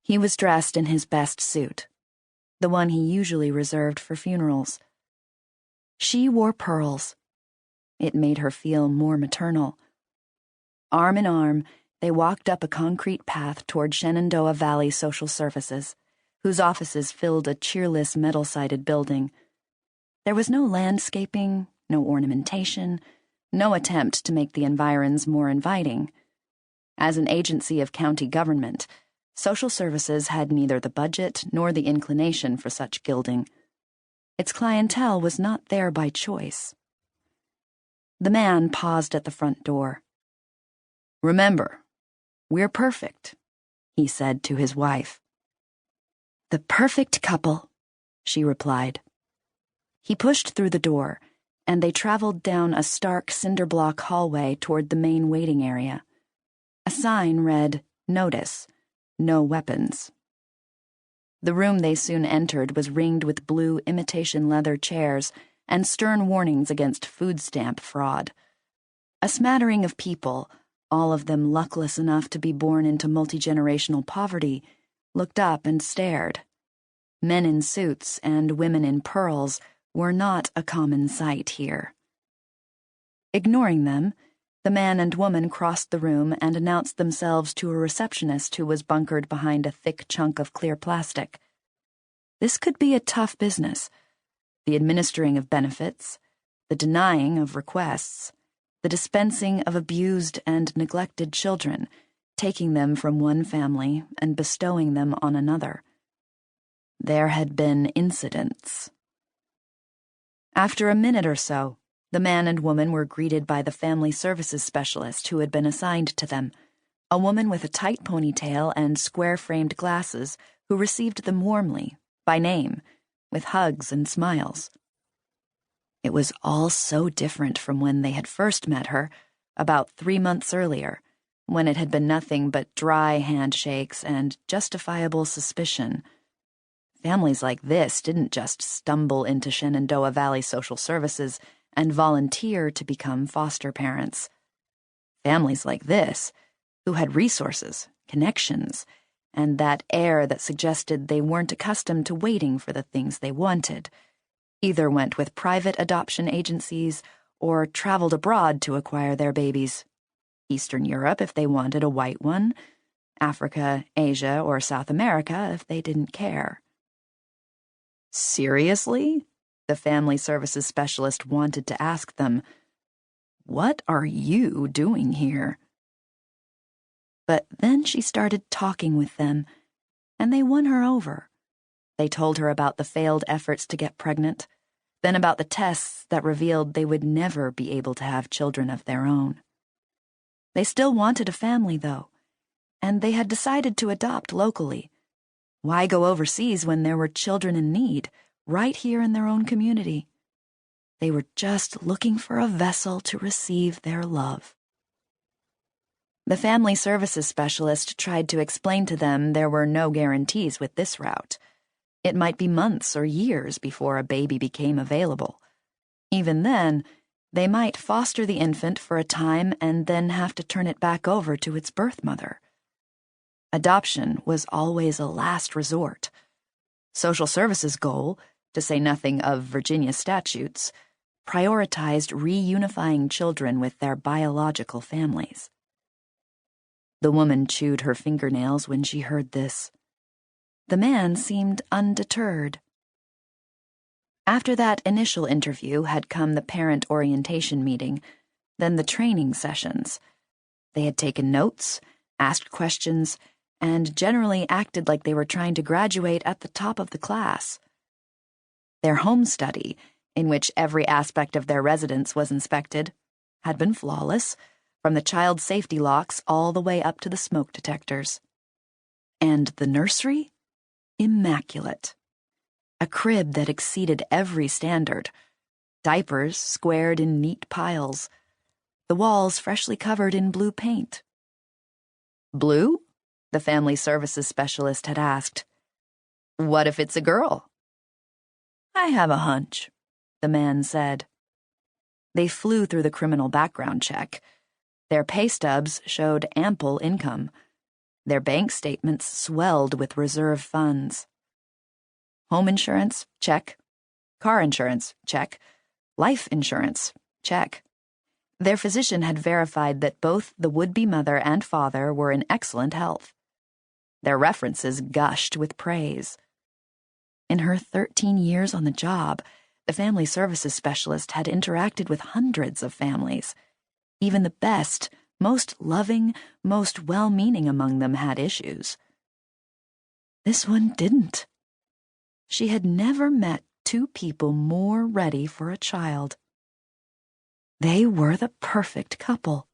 He was dressed in his best suit, the one he usually reserved for funerals. She wore pearls. It made her feel more maternal. Arm in arm, they walked up a concrete path toward Shenandoah Valley Social Services, whose offices filled a cheerless metal-sided building. There was no landscaping, no ornamentation, no attempt to make the environs more inviting. As an agency of county government, Social Services had neither the budget nor the inclination for such gilding. Its clientele was not there by choice. The man paused at the front door. "Remember, we're perfect," he said to his wife. "The perfect couple," she replied. He pushed through the door, and they traveled down a stark cinder-block hallway toward the main waiting area. A sign read, "Notice, no weapons." The room they soon entered was ringed with blue imitation leather chairs and stern warnings against food stamp fraud. A smattering of people, all of them luckless enough to be born into multi-generational poverty, looked up and stared. Men in suits and women in pearls were not a common sight here. Ignoring them, the man and woman crossed the room and announced themselves to a receptionist who was bunkered behind a thick chunk of clear plastic. This could be a tough business. The administering of benefits, the denying of requests, the dispensing of abused and neglected children, taking them from one family and bestowing them on another. There had been incidents. After a minute or so, the man and woman were greeted by the family services specialist who had been assigned to them, a woman with a tight ponytail and square-framed glasses who received them warmly, by name, with hugs and smiles. It was all so different from when they had first met her, about 3 months earlier, when it had been nothing but dry handshakes and justifiable suspicion. Families like this didn't just stumble into Shenandoah Valley Social Services and volunteer to become foster parents. Families like this, who had resources, connections, and that air that suggested they weren't accustomed to waiting for the things they wanted, either went with private adoption agencies or traveled abroad to acquire their babies. Eastern Europe if they wanted a white one, Africa, Asia, or South America if they didn't care. Seriously? The family services specialist wanted to ask them, "What are you doing here?" But then she started talking with them, and they won her over. They told her about the failed efforts to get pregnant, then about the tests that revealed they would never be able to have children of their own. They still wanted a family, though, and they had decided to adopt locally. Why go overseas when there were children in need, right here in their own community? They were just looking for a vessel to receive their love. The family services specialist tried to explain to them there were no guarantees with this route. It might be months or years before a baby became available. Even then, they might foster the infant for a time and then have to turn it back over to its birth mother. Adoption was always a last resort. Social services' goal, to say nothing of Virginia statutes, prioritized reunifying children with their biological families. The woman chewed her fingernails when she heard this. The man seemed undeterred. After that initial interview had come the parent orientation meeting, then the training sessions. They had taken notes, asked questions, and generally acted like they were trying to graduate at the top of the class. Their home study, in which every aspect of their residence was inspected, had been flawless, from the child safety locks all the way up to the smoke detectors. And the nursery? Immaculate. A crib that exceeded every standard. Diapers squared in neat piles. The walls freshly covered in blue paint. "Blue?" the family services specialist had asked. "What if it's a girl?" "I have a hunch," the man said. They flew through the criminal background check. Their pay stubs showed ample income. Their bank statements swelled with reserve funds. Home insurance, check. Car insurance, check. Life insurance, check. Their physician had verified that both the would-be mother and father were in excellent health. Their references gushed with praise. In her 13 years on the job, the family services specialist had interacted with hundreds of families. Even the best, most loving, most well-meaning among them had issues. This one didn't. She had never met two people more ready for a child. They were the perfect couple.